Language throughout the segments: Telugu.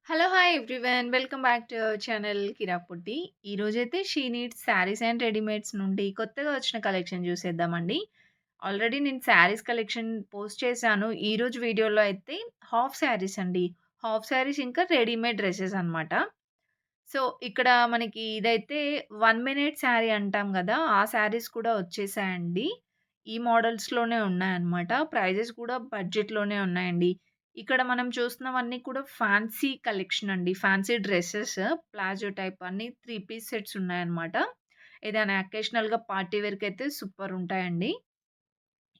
Hello! Hi everyone. Welcome back to our channel Kirak Putti. ఈరోజైతే she needs saris and readymades నుండి కొత్తగా వచ్చిన కలెక్షన్ చూసేద్దామండి. ఆల్రెడీ నేను శారీస్ కలెక్షన్ పోస్ట్ చేశాను. ఈరోజు వీడియోలో అయితే హాఫ్ శారీస్ అండి. హాఫ్ శారీస్ ఇంకా రెడీమేడ్ డ్రెసెస్ అనమాట. సో, ఇక్కడ మనకి ఇదైతే 1 మినిట్ శారీ అంటాం గదా! ఆ శారీస్ కూడా వచ్చేసాయండి. ఈ మోడల్స్‌లోనే ఉన్నాయన్నమాట. ప్రైజెస్ కూడా బడ్జెట్‌లోనే ఉన్నాయండి. ఇక్కడ మనం చూస్తున్నవన్నీ కూడా ఫ్యాన్సీ కలెక్షన్ అండి. ఫ్యాన్సీ డ్రెసెస్ ప్లాజో టైప్ అన్నీ 3 పీస్ సెట్స్ ఉన్నాయన్నమాట. ఏదైనా అకేషనల్‌గా పార్టీ వేర్‌కైతే సూపర్ ఉంటాయండి.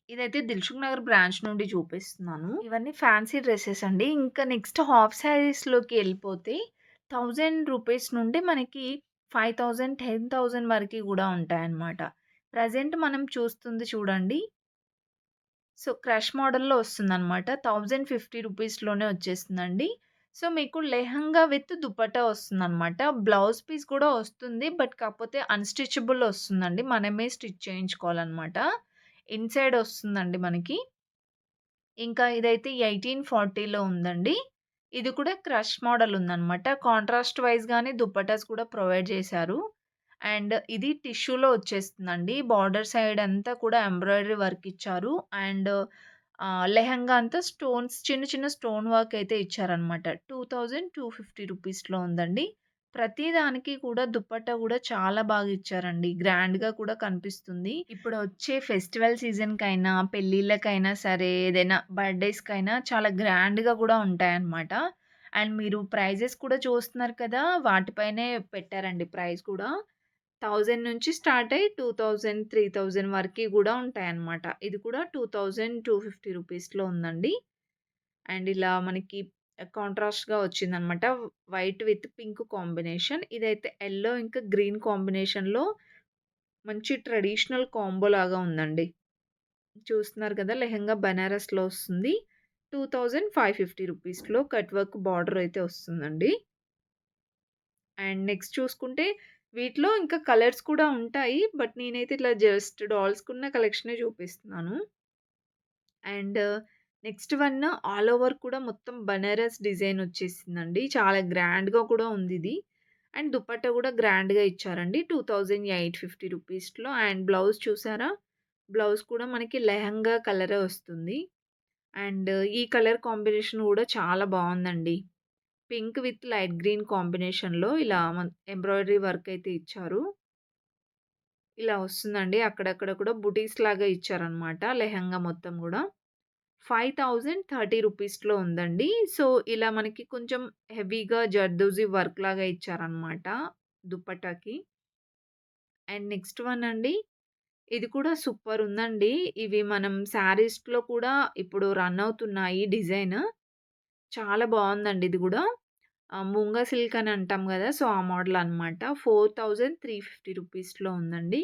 ఇదైతే దిల్‌సుఖ్ నగర్ బ్రాంచ్ నుండి చూపిస్తున్నాను. ఇవన్నీ ఫ్యాన్సీ డ్రెసెస్ అండి. ఇంకా నెక్స్ట్ హాఫ్ శారీస్‌లోకి ఎళ్ళిపోతే రూ. 1000 నుండి మనకి 5000, 10,000 వరకి గూడా ఉంటాయన్నమాట. ప్రెజెంట్ మనం చూస్తుంది చూడండి. సో, క్రష్ మోడల్‌లో వస్తుందన్నమాట. రూ. 1050లోనే వచ్చేస్తుందండి. సో, మీకు లెహంగా విత్ దుపట్టా వస్తుందన్నమాట. బ్లౌజ్ పీస్ కూడా వస్తుంది. బట్ కాకపోతే అన్‌స్టిచబుల్ వస్తుందండి. మనమే స్టిచ్ చేయించుకోవాలన్నమాట. ఇన్‌సైడ్ వస్తుందండి మనకి. ఇంకా ఇదైతే 1840లో ఉందండి. ఇది కూడా క్రష్ మోడల్ ఉందన్నమాట. కాంట్రాస్ట్ వైస్‌గానే దుపట్టాస్ కూడా ప్రొవైడ్ చేశారు. అండ్ ఇది టిష్యూలో వచ్చేస్తుందండి. బార్డర్ సైడ్ అంతా కూడా ఎంబ్రాయిడరీ వర్క్ ఇచ్చారు. అండ్ లెహంగా అంతా స్టోన్స్ చిన్న చిన్న స్టోన్ వర్క్ అయితే ఇచ్చారన్నమాట. రూ. 2250లో ఉందండి. ప్రతి దానికి కూడా దుపట్టా కూడా చాలా బాగా ఇచ్చారండి. గ్రాండ్‌గా కూడా కనిపిస్తుంది. ఇప్పుడు వచ్చే ఫెస్టివల్ సీజన్‌కైనా, పెళ్ళిళ్ళకైనా సరే, ఏదైనా బర్త్‌డేస్‌కైనా చాలా గ్రాండ్‌గా కూడా ఉంటాయన్నమాట. అండ్ మీరు ప్రైజెస్ కూడా చూస్తున్నారు కదా! వాటిపైనే పెట్టారండి ప్రైస్ కూడా. 1000 నుంచి స్టార్ట్ అయ్యి 2000, 3000 వరకి గూడా ఉంటాయన్నమాట. ఇది కూడా 2250 రూపీస్‌లో ఉందండి. అండ్ ఇలా మనకి కాంట్రాస్ట్‌గా వచ్చిందనమాట. White with pink combination. ఇదైతే యెల్లో ఇంకా గ్రీన్ కాంబినేషన్‌లో మంచి ట్రెడిషనల్ కాంబో లాగా ఉందండి. చూస్తున్నారు కదా! లెహెంగా బనారస్‌లో వస్తుంది. 2550 రూపీస్‌లో కట్ వర్క్ బార్డర్ అయితే వస్తుందండి. అండ్ నెక్స్ట్ చూసుకుంటే వీటిలో ఇంకా కలర్స్ కూడా ఉంటాయి. బట్ నేనైతే ఇట్లా జస్ట్ డాల్స్‌కున్న కలెక్షనే చూపిస్తున్నాను. And next one all over కూడా మొత్తం బనారస్ డిజైన్ వచ్చేసిందండి. చాలా గ్రాండ్‌గా కూడా ఉందిది. అండ్ దుపట్టా కూడా గ్రాండ్‌గా ఇచ్చారండి. 2850 రూపీస్‌లో అండ్ బ్లౌజ్ చూసారా? బ్లౌజ్ కూడా మనకి లెహంగా కలరే వస్తుంది. అండ్ ఈ కలర్ కాంబినేషన్ కూడా చాలా బావుందండి. పింక్ విత్ లైట్ గ్రీన్ కాంబినేషన్‌లో ఇలా ఎంబ్రాయిడరీ వర్క్ అయితే ఇచ్చారు. ఇలా వస్తుందండి. అక్కడక్కడ కూడా బుటీస్ లాగా ఇచ్చారనమాట. లెహంగా మొత్తం గూడా. 5030 రూపీస్‌లో ఉందండి. సో, ఇలా మనకి కొంచెం హెవీగా జర్దోజీ వర్క్ లాగా ఇచ్చారనమాట దుపట్టాకి. అండ్ నెక్స్ట్ వన్ అండి. ఇది కూడా సూపర్ ఉందండి. ఇవి మనం శారీస్‌లో కూడా ఇప్పుడు రన్ అవుతున్నాయి డిజైన్. చాలా బావుందండి ఇది గూడా. ముంగా సిల్క్ అని అంటాం గదా! సో, ఆ మోడల్ అనమాట. 4350 రూపీస్‌లో ఉందండి.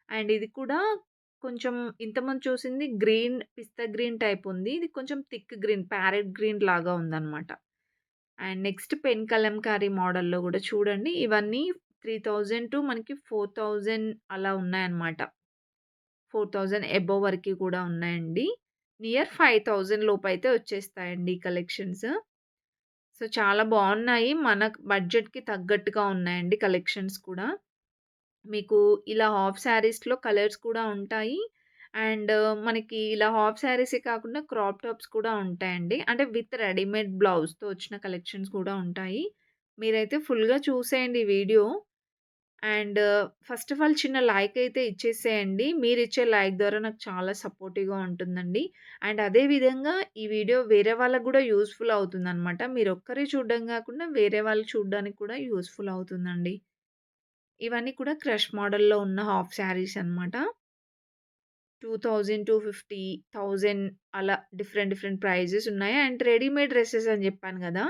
అండ్ ఇది కూడా కొంచెం ఇంతకుముందు చూసింది గ్రీన్, పిస్తా గ్రీన్ టైప్ ఉంది. ఇది కొంచెం థిక్ గ్రీన్, ప్యారెట్ గ్రీన్ లాగా ఉందనమాట. అండ్ నెక్స్ట్ పెన్ కలంకారీ మోడల్‌లో గూడా చూడండి. ఇవన్నీ 3000 టు మనకి 4000 అలా ఉన్నాయన్నమాట. 4000 అబోవ్ వరకి కూడా ఉన్నాయండి. నియర్ 5000 లోపైతే వచ్చేస్తాయండి ఈ కలెక్షన్స్. సో, చాలా బావున్నాయి. మన బడ్జెట్‌కి తగ్గట్టుగా ఉన్నాయండి కలెక్షన్స్ కూడా. మీకు ఇలా హాఫ్ శారీస్‌లో కలర్స్ కూడా ఉంటాయి. అండ్ మనకి ఇలా హాఫ్ శారీసే కాకుండా క్రాప్ టాప్స్ కూడా ఉంటాయండి. అంటే విత్ రెడీమేడ్ బ్లౌజ్‌తో వచ్చిన కలెక్షన్స్ కూడా ఉంటాయి. మీరైతే ఫుల్‌గా చూసేయండి ఈ video. And first of all చిన్న లైక్ అయితే ఇచ్చేసేయండి. మీరిచ్చే లైక్ ద్వారా నాకు చాలా సపోర్టివ్‌గా ఉంటుందండి. అండ్ అదే విధంగా ఈ వీడియో వేరే వాళ్ళకి గూడా యూజ్‌ఫుల్ అవుతుందనమాట. మీరొక్కరే చూడడం గాకుండా వేరే వాళ్ళు చూడడానికి కూడా యూజ్‌ఫుల్ అవుతుందండి. ఇవన్నీ కూడా క్రష్ మోడల్‌లో ఉన్న హాఫ్ శారీస్ అనమాట. 2000, 250, 1000 అలా డిఫరెంట్ డిఫరెంట్ ప్రైజెస్ ఉన్నాయి. అండ్ రెడీమేడ్ డ్రెసెస్ అని జెప్పాను గదా!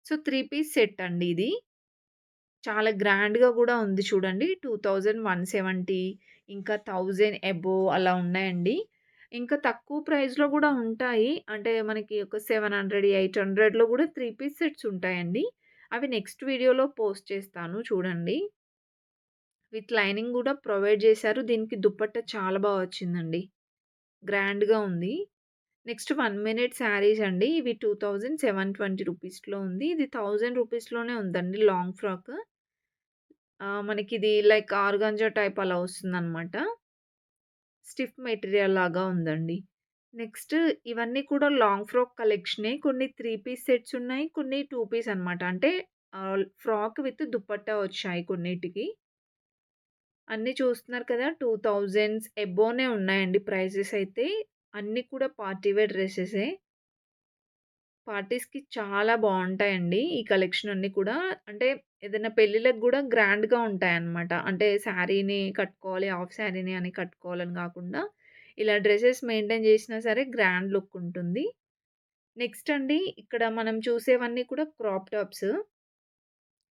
సో, 3 పీస్ సెట్ అండి ఇది. చాలా గ్రాండ్‌గా గూడా ఉంది చూడండి. 2170 ఇంకా 1000 అబోవ్ అలా ఉన్నాయండి. ఇంకా తక్కువ ప్రైస్‌లో గూడా ఉంటాయి. అంటే మనకి ఒక 700, 800లో గూడా 3 పీస్ సెట్స్ ఉంటాయండి. అవి నెక్స్ట్ వీడియోలో పోస్ట్ చేస్తాను చూడండి. విత్ లైనింగ్ గూడా ప్రొవైడ్ జేశారు. దీనికి దుపట్టా చాలా బా వచ్చిందండి. గ్రాండ్‌గా ఉంది. నెక్స్ట్ 1 మినిట్ శారీస్ అండి. ఇవి 2720 రూపీస్‌లో ఉంది. ఇది 1000 రూపీస్‌లోనే ఉందండి లాంగ్ ఫ్రాక్. మనకిది లైక్ ఆర్గాంజా టైప్ అలా వస్తుందనమాట. స్టిఫ్ మెటీరియల్ లాగా ఉందండి. నెక్స్ట్ ఇవన్నీ కూడా లాంగ్ ఫ్రాక్ కలెక్షనే. కొన్ని 3 పీస్ సెట్స్ ఉన్నాయి. కొన్ని 2 పీస్ అనమాట. అంటే ఫ్రాక్ విత్ దుపట్టా వచ్చాయి కొన్నిటికి. అన్నీ చూస్తున్నారు కదా! 2000s అబోనే ఉన్నాయండి ప్రైజెస్ అయితే. అన్నీ కూడా పార్టీ వేర్ డ్రెసెసే. పార్టీస్‌కి చాలా బావుంటాయండి ఈ కలెక్షన్ అన్నీ కూడా. అంటే ఏదైనా పెళ్ళిళ్ళకి గూడా గ్రాండ్‌గా ఉంటాయన్నమాట. అంటే శారీని కట్టుకోవాలి, హాఫ్ శారీని అని కట్టుకోవాలని గాకుండా, ఇలా డ్రెసెస్ మెయింటైన్ చేసినా సరే గ్రాండ్ లుక్ ఉంటుంది. నెక్స్ట్ అండి ఇక్కడ మనం చూసేవన్నీ కూడా క్రాప్ టాప్స్.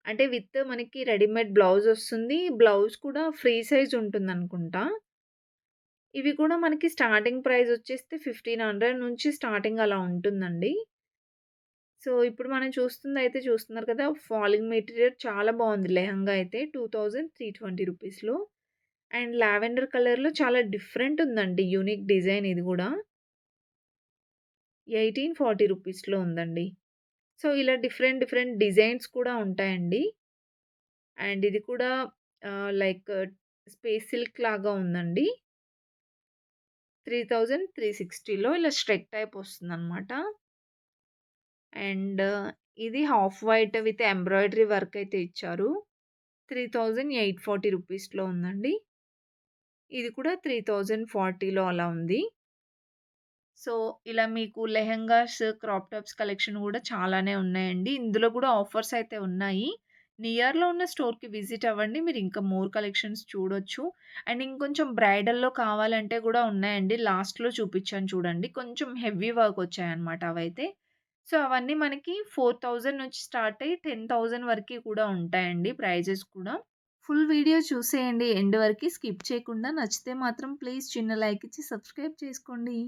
అంటే విత్ మనకి రెడీమేడ్ బ్లౌజ్ ఒస్తుంది. బ్లౌజ్ కూడా ఫ్రీ సైజ్ ఉంటుందనుకుంటా. ఇవి కూడా మనకి స్టార్టింగ్ ప్రైస్ వచ్చేస్తే 1500 నుంచి స్టార్టింగ్ అలా ఉంటుందండి. సో, ఇప్పుడు మనం చూస్తుందయితే చూస్తున్నారు కదా! ఫాలింగ్ మెటీరియల్ చాలా బావుంది లెహెంగా అయితే 2320 రూపీస్‌లో. అండ్ లావెండర్ కలర్‌లో చాలా డిఫరెంట్ ఉందండి. యూనిక్ డిజైన్ ఇది గూడా. 1840 రూపీస్‌లో ఉందండి. సో, ఇలా డిఫరెంట్ డిఫరెంట్ డిజైన్స్ కూడా ఉంటాయండి. అండ్ ఇది కూడా లైక్ స్పేస్ సిల్క్ లాగా ఉందండి. 3360లో ఇలా స్ట్రెక్ టైప్ వస్తుందనమాట. అండ్ ఇది half white with embroidery work అయితే ఇచ్చారు. 3840 రూపీస్‌లో ఉందండి. ఇది కూడా 3040లో అలా ఉంది. సో, ఇలా మీకు లెహెంగాస్, క్రాప్ టాప్స్ కలెక్షన్ గూడా చాలానే ఉన్నాయండి. ఇందులో కూడా ఆఫర్స్ అయితే ఉన్నాయి. నియర్‌లో ఉన్న స్టోర్‌కి విజిట్ అవ్వండి. మీరు ఇంకా మోర్ కలెక్షన్స్ చూడొచ్చు. అండ్ ఇంకొంచెం బ్రైడల్‌లో కావాలంటే గూడా ఉన్నాయండి. లాస్ట్‌లో చూపిచ్చాను చూడండి. కొంచెం హెవీ వర్క్ వచ్చాయన్నమాట అవైతే. సో, అవన్నీ మనకి 4000 నుంచి స్టార్ట్ అయ్యి 10,000 వరకి కూడా ఉంటాయండి ప్రైజెస్ కూడా. ఫుల్ వీడియో చూసేయండి ఎండ్ వరకి స్కిప్ చేయకుండా. నచ్చితే మాత్రం ప్లీజ్ చిన్న లైక్ ఇచ్చి సబ్స్క్రైబ్ చేసుకోండి.